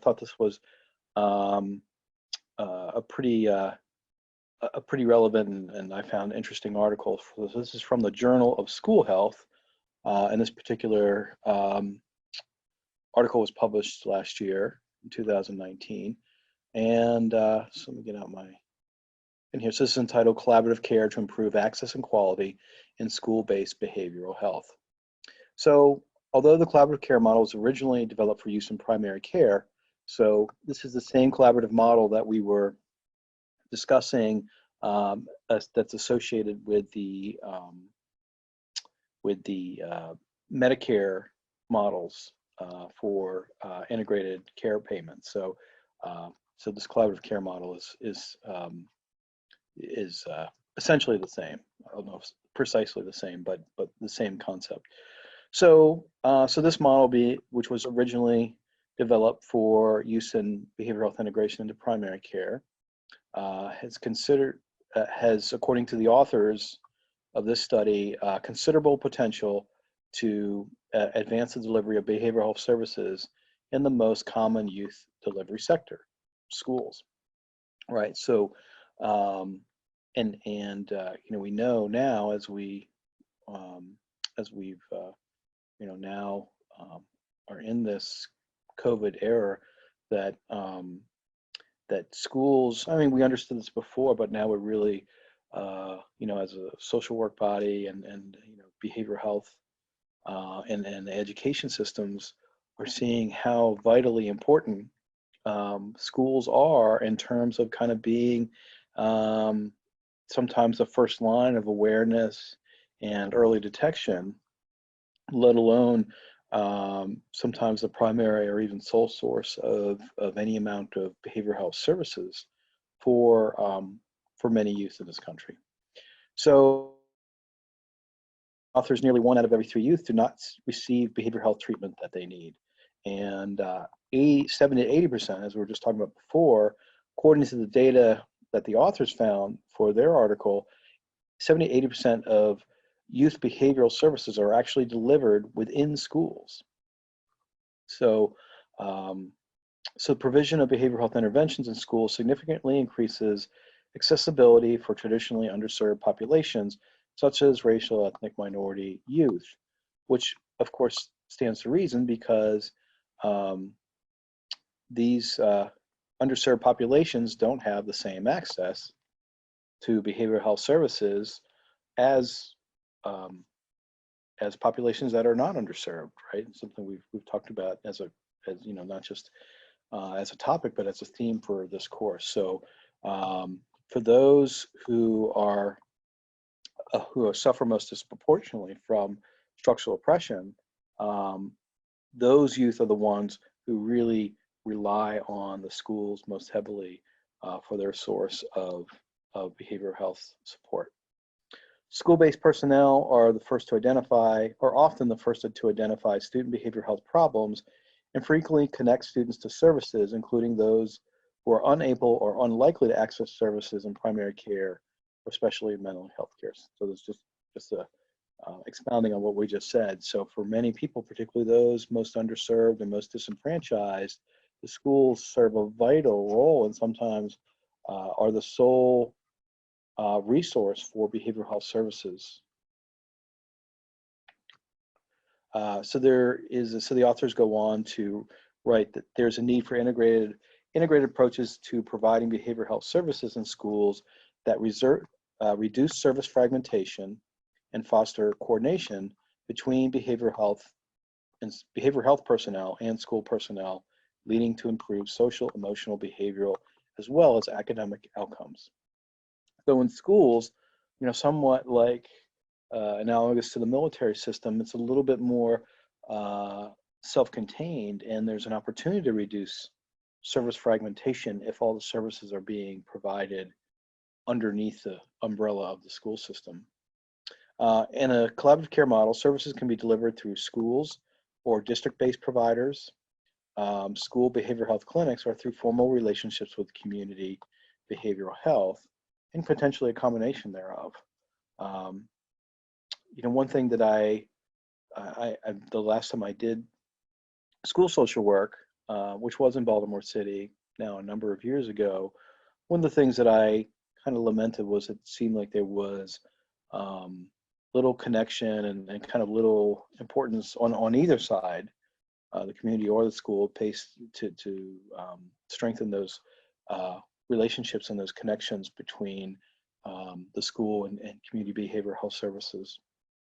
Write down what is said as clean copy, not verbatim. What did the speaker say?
thought this was um, a pretty relevant and I found interesting article. This is from the Journal of School Health, and this particular article was published last year in 2019. And so let me get out my in here. So this is entitled "Collaborative Care to Improve Access and Quality in School-Based Behavioral Health." So although the collaborative care model was originally developed for use in primary care, so this is the same collaborative model that we were discussing that's associated with the Medicare models for integrated care payments. So so this collaborative care model is essentially the same. I don't know if it's precisely the same, but the same concept. So so this model, which was originally developed for use in behavioral health integration into primary care, has, according to the authors of this study, considerable potential to advance the delivery of behavioral health services in the most common youth delivery sector, schools. Right. So, you know, we know now as we've you know now are in this COVID era that that schools, I mean, we understood this before, but now we're really, you know, as a social work body and you know, behavioral health and the education systems are seeing how vitally important schools are in terms of kind of being sometimes the first line of awareness and early detection, let alone sometimes the primary or even sole source of any amount of behavioral health services for many youth in this country. So authors, nearly 1 out of every 3 youth do not receive behavioral health treatment that they need. And 70 to 80%, as we were just talking about before, according to the data that the authors found for their article, 70 to 80% of youth behavioral services are actually delivered within schools. So, so provision of behavioral health interventions in schools significantly increases accessibility for traditionally underserved populations, such as racial, ethnic minority youth, which of course stands to reason because these underserved populations don't have the same access to behavioral health services as populations that are not underserved, right? Something we've talked about as you know, not just as a topic, but as a theme for this course. So for those who suffer most disproportionately from structural oppression, those youth are the ones who really rely on the schools most heavily for their source of behavioral health support. School-based personnel are the first to identify, or often the first to identify, student behavioral health problems and frequently connect students to services, including those who are unable or unlikely to access services in primary care, especially mental health care. So there's just a expounding on what we just said. So for many people, particularly those most underserved and most disenfranchised, the schools serve a vital role and sometimes are the sole resource for behavioral health services. So the authors go on to write that there's a need for integrated approaches to providing behavioral health services in schools that reduce service fragmentation and foster coordination between behavioral health personnel and school personnel, leading to improved social, emotional, behavioral, as well as academic outcomes. So in schools, you know, somewhat like analogous to the military system, it's a little bit more self-contained, and there's an opportunity to reduce service fragmentation if all the services are being provided underneath the umbrella of the school system. In a collaborative care model, services can be delivered through schools or district-based providers, school behavioral health clinics, or through formal relationships with community behavioral health, and potentially a combination thereof. You know, one thing that the last time I did school social work, which was in Baltimore City now a number of years ago, one of the things that I kind of lamented was it seemed like there was um, little connection and kind of little importance on either side, the community or the school, pays to strengthen those relationships and those connections between the school and community behavioral health services.